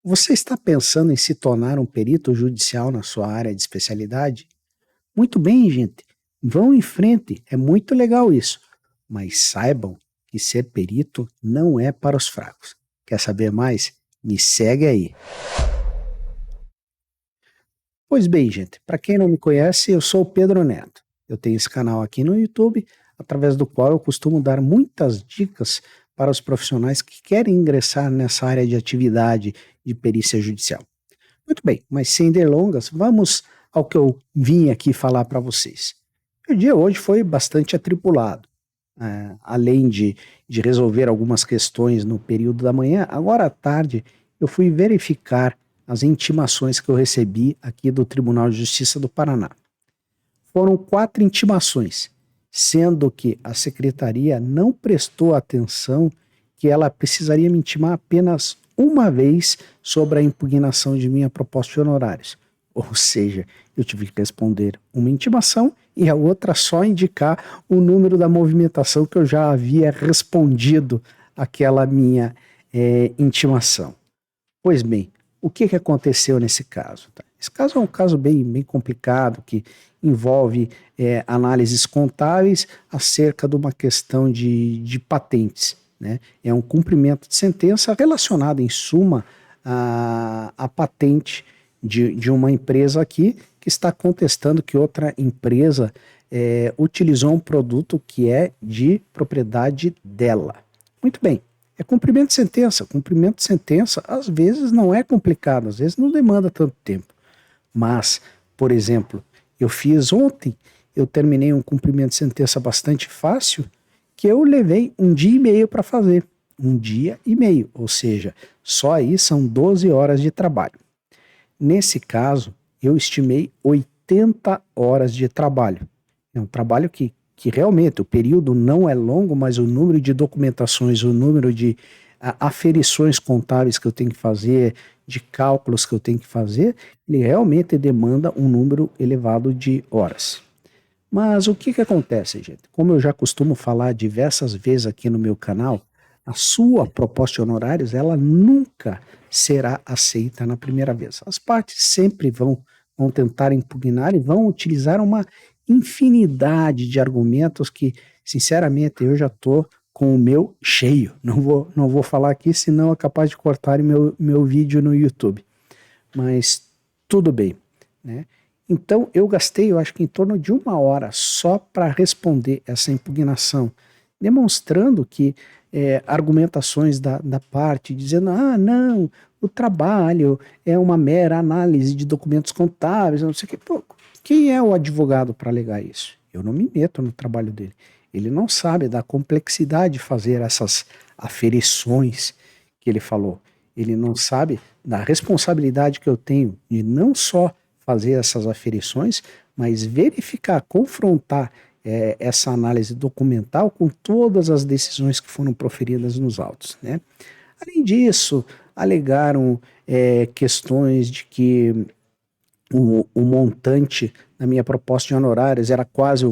Você está pensando em se tornar um perito judicial na sua área de especialidade? Muito bem, gente. Vão em frente, é muito legal isso. Mas saibam que ser perito não é para os fracos. Quer saber mais? Me segue aí. Pois bem, gente, para quem não me conhece, eu sou o Pedro Neto. Eu tenho esse canal aqui no YouTube, através do qual eu costumo dar muitas dicas para os profissionais que querem ingressar nessa área de atividade de perícia judicial. Muito bem, mas sem delongas, vamos ao que eu vim aqui falar para vocês. O dia hoje foi bastante atribulado. Além de resolver algumas questões no período da manhã, agora à tarde eu fui verificar as intimações que eu recebi aqui do Tribunal de Justiça do Paraná. Foram 4 intimações, sendo que a secretaria não prestou atenção que ela precisaria me intimar apenas uma vez sobre a impugnação de minha proposta de honorários. Ou seja, eu tive que responder uma intimação e a outra só indicar o número da movimentação que eu já havia respondido àquela minha intimação. Pois bem, o que aconteceu nesse caso? Tá? Esse caso é um caso bem complicado, que envolve análises contábeis acerca de uma questão de patentes. Né? É um cumprimento de sentença relacionado, em suma, à patente de uma empresa aqui que está contestando que outra empresa utilizou um produto que é de propriedade dela. Muito bem. É cumprimento de sentença. Cumprimento de sentença, às vezes, não é complicado, às vezes não demanda tanto tempo. Mas, por exemplo, eu fiz ontem, eu terminei um cumprimento de sentença bastante fácil, que eu levei 1 dia e meio para fazer. 1 dia e meio, ou seja, só aí são 12 horas de trabalho. Nesse caso, eu estimei 80 horas de trabalho. É um trabalho que realmente o período não é longo, mas o número de documentações, o número de aferições contábeis que eu tenho que fazer, de cálculos que eu tenho que fazer, ele realmente demanda um número elevado de horas. Mas o que acontece, gente? Como eu já costumo falar diversas vezes aqui no meu canal, a sua proposta de honorários, ela nunca será aceita na primeira vez. As partes sempre vão tentar impugnar e vão utilizar uma infinidade de argumentos que, sinceramente, eu já estou com o meu cheio. Não vou falar aqui, senão é capaz de cortar meu vídeo no YouTube. Mas tudo bem, né? Então, eu gastei, eu acho que em torno de 1 hora só para responder essa impugnação, demonstrando que argumentações da parte, dizendo, não, o trabalho é uma mera análise de documentos contábeis, não sei o que. Pô, quem é o advogado para alegar isso? Eu não me meto no trabalho dele. Ele não sabe da complexidade de fazer essas aferições que ele falou. Ele não sabe da responsabilidade que eu tenho de não só fazer essas aferições, mas verificar, confrontar essa análise documental com todas as decisões que foram proferidas nos autos. Né? Além disso, alegaram questões de que o montante da minha proposta de honorários era quase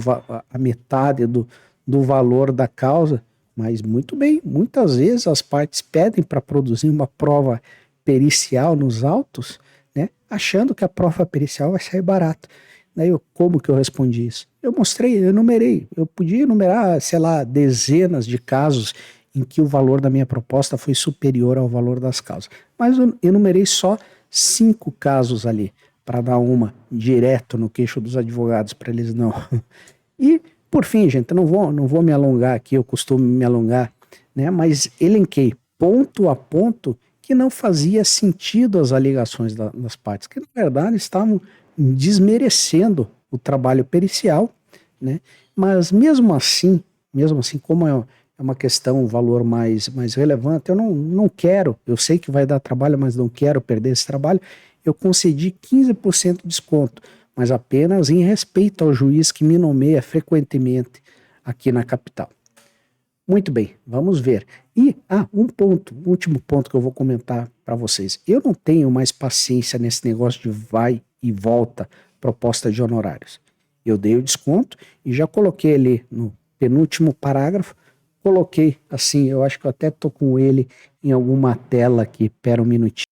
a metade do valor da causa, mas muito bem, muitas vezes as partes pedem para produzir uma prova pericial nos autos, né, achando que a prova pericial vai sair barata. Daí como que eu respondi isso? Eu mostrei, eu enumerei, eu podia enumerar, sei lá, dezenas de casos em que o valor da minha proposta foi superior ao valor das causas. Mas eu enumerei só 5 casos ali, para dar uma direto no queixo dos advogados, para eles não. E, por fim, gente, eu não vou me alongar aqui, eu costumo me alongar, né, mas elenquei ponto a ponto que não fazia sentido as alegações das partes, que na verdade estavam desmerecendo o trabalho pericial, né, mas mesmo assim, como é uma questão, um valor mais relevante, eu não quero, eu sei que vai dar trabalho, mas não quero perder esse trabalho, eu concedi 15% de desconto, mas apenas em respeito ao juiz que me nomeia frequentemente aqui na capital. Muito bem, vamos ver. E, último ponto que eu vou comentar para vocês. Eu não tenho mais paciência nesse negócio de vai e volta proposta de honorários. Eu dei o desconto e já coloquei ali no penúltimo parágrafo, coloquei assim, eu acho que eu até tô com ele em alguma tela aqui, pera um minutinho.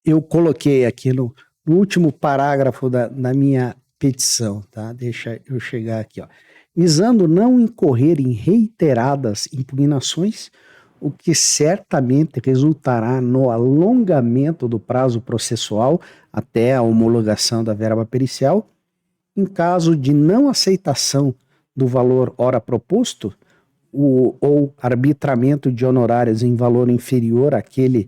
eu coloquei aqui no último parágrafo da minha petição, tá? Deixa eu chegar aqui, ó. Visando não incorrer em reiteradas impugnações, o que certamente resultará no alongamento do prazo processual até a homologação da verba pericial, em caso de não aceitação do valor ora proposto, ou arbitramento de honorários em valor inferior àquele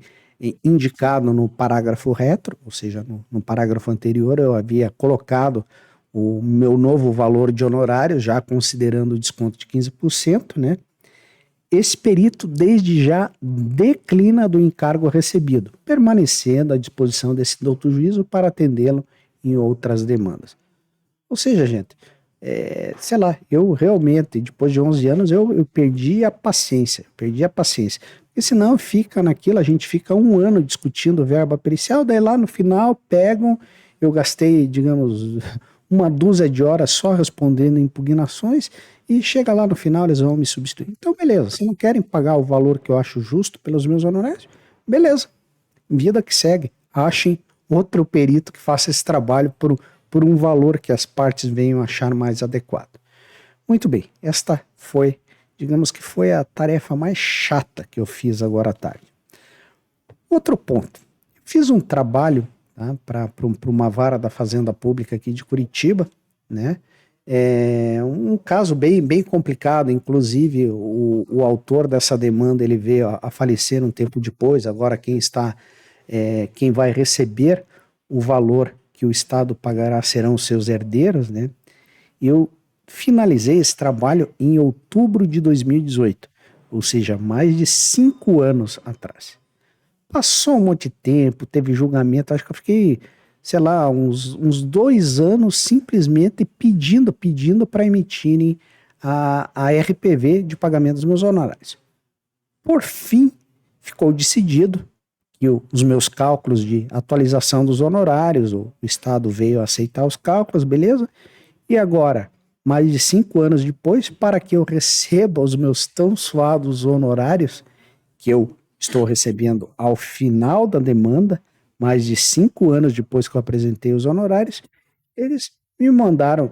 indicado no parágrafo retro, ou seja, no parágrafo anterior eu havia colocado o meu novo valor de honorário, já considerando o desconto de 15%, né? Esse perito desde já declina do encargo recebido, permanecendo à disposição desse douto juízo para atendê-lo em outras demandas. Ou seja, gente, sei lá, eu realmente, depois de 11 anos, eu perdi a paciência, porque senão fica naquilo, a gente fica um ano discutindo verba pericial, daí lá no final pegam, eu gastei, digamos, uma dúzia de horas só respondendo impugnações, e chega lá no final eles vão me substituir. Então beleza, se não querem pagar o valor que eu acho justo pelos meus honorários, beleza, vida que segue, achem outro perito que faça esse trabalho por um valor que as partes venham achar mais adequado. Muito bem, esta foi, digamos que foi a tarefa mais chata que eu fiz agora à tarde. Outro ponto, fiz um trabalho, tá, para uma vara da Fazenda Pública aqui de Curitiba, né? Um caso bem complicado, inclusive o autor dessa demanda ele veio a falecer um tempo depois, agora quem vai receber o valor que o Estado pagará serão os seus herdeiros, né? Eu finalizei esse trabalho em outubro de 2018, ou seja, mais de 5 anos atrás. Passou um monte de tempo, teve julgamento, acho que eu fiquei, sei lá, uns 2 anos simplesmente pedindo para emitirem a RPV de pagamento dos meus honorários. Por fim, ficou decidido que os meus cálculos de atualização dos honorários, o Estado veio a aceitar os cálculos, beleza? E agora, mais de 5 anos depois, para que eu receba os meus tão suados honorários, que eu estou recebendo ao final da demanda, mais de 5 anos depois que eu apresentei os honorários, eles me mandaram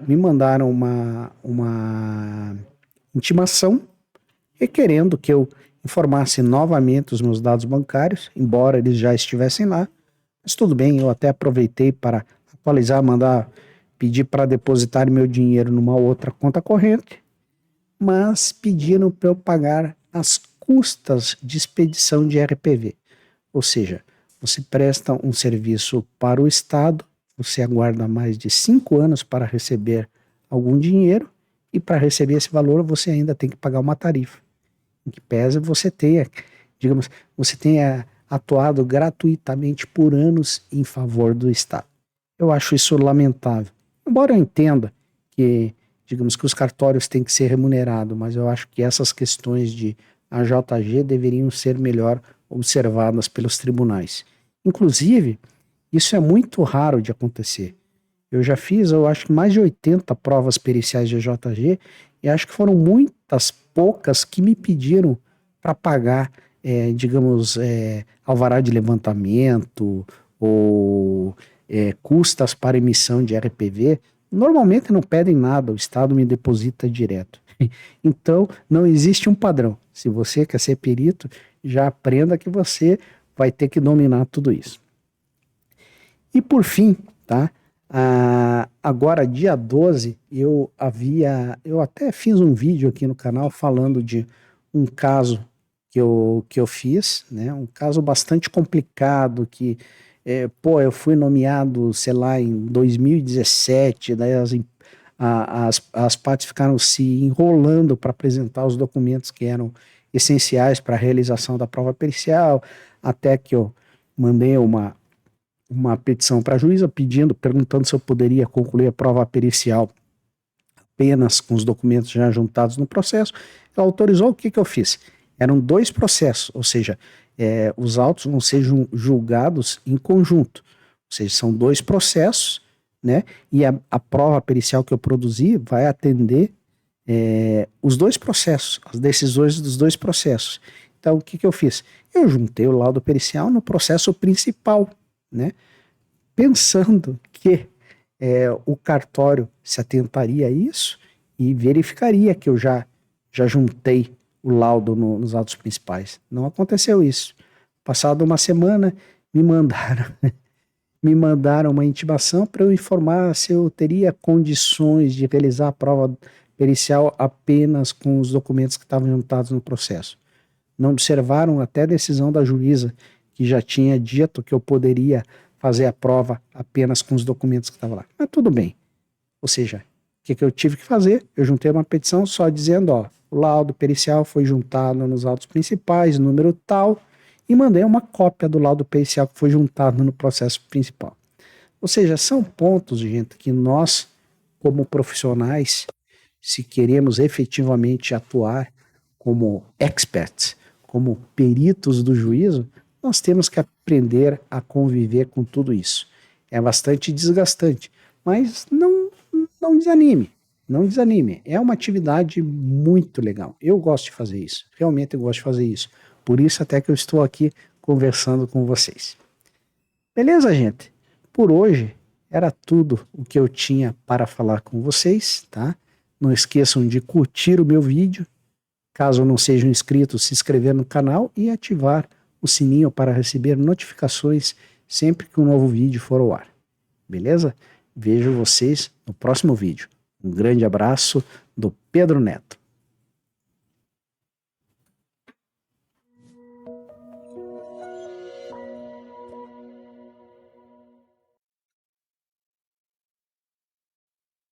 uma intimação requerendo que eu informasse novamente os meus dados bancários, embora eles já estivessem lá. Mas tudo bem, eu até aproveitei para atualizar, pedir para depositar meu dinheiro numa outra conta corrente, mas pediram para eu pagar as custas de expedição de RPV. Ou seja, você presta um serviço para o Estado, você aguarda mais de 5 anos para receber algum dinheiro, e para receber esse valor você ainda tem que pagar uma tarifa, em que pese você tenha atuado gratuitamente por anos em favor do Estado. Eu acho isso lamentável. Embora eu entenda que, digamos que os cartórios têm que ser remunerados, mas eu acho que essas questões de AJG deveriam ser melhor observadas pelos tribunais. Inclusive, isso é muito raro de acontecer. Eu já fiz, eu acho que mais de 80 provas periciais de AJG, e acho que foram muitas poucas que me pediram para pagar, alvará de levantamento ou custas para emissão de RPV. Normalmente não pedem nada, o Estado me deposita direto. Então, não existe um padrão. Se você quer ser perito, já aprenda que você vai ter que dominar tudo isso. E por fim, tá? Agora, dia 12, eu até fiz um vídeo aqui no canal falando de um caso que eu fiz, né? Um caso bastante complicado que, eu fui nomeado, sei lá, em 2017, daí as partes ficaram se enrolando para apresentar os documentos que eram essenciais para a realização da prova pericial, até que eu mandei uma petição para a juíza perguntando se eu poderia concluir a prova pericial apenas com os documentos já juntados no processo. Ela autorizou. O que eu fiz? Eram 2 processos, ou seja, os autos vão ser julgados em conjunto, ou seja, são 2 processos, né? E a prova pericial que eu produzi vai atender os 2 processos, as decisões dos 2 processos. Então, o que eu fiz? Eu juntei o laudo pericial no processo principal, né? Pensando que o cartório se atentaria a isso e verificaria que eu já juntei o laudo nos autos principais. Não aconteceu isso. Passado uma semana, me mandaram uma intimação para eu informar se eu teria condições de realizar a prova pericial apenas com os documentos que estavam juntados no processo. Não observaram até a decisão da juíza, que já tinha dito que eu poderia fazer a prova apenas com os documentos que estavam lá. Mas tudo bem. Ou seja, o que eu tive que fazer? Eu juntei uma petição só dizendo, ó, o laudo pericial foi juntado nos autos principais, número tal, e mandei uma cópia do laudo pericial que foi juntado no processo principal. Ou seja, são pontos, gente, que nós, como profissionais, se queremos efetivamente atuar como experts, como peritos do juízo, nós temos que aprender a conviver com tudo isso. É bastante desgastante, mas não desanime, não desanime. É uma atividade muito legal. Eu gosto de fazer isso, realmente eu gosto de fazer isso. Por isso até que eu estou aqui conversando com vocês. Beleza, gente? Por hoje era tudo o que eu tinha para falar com vocês, tá? Não esqueçam de curtir o meu vídeo. Caso não sejam inscritos, se inscrever no canal e ativar o sininho para receber notificações sempre que um novo vídeo for ao ar. Beleza? Vejo vocês no próximo vídeo. Um grande abraço do Pedro Neto.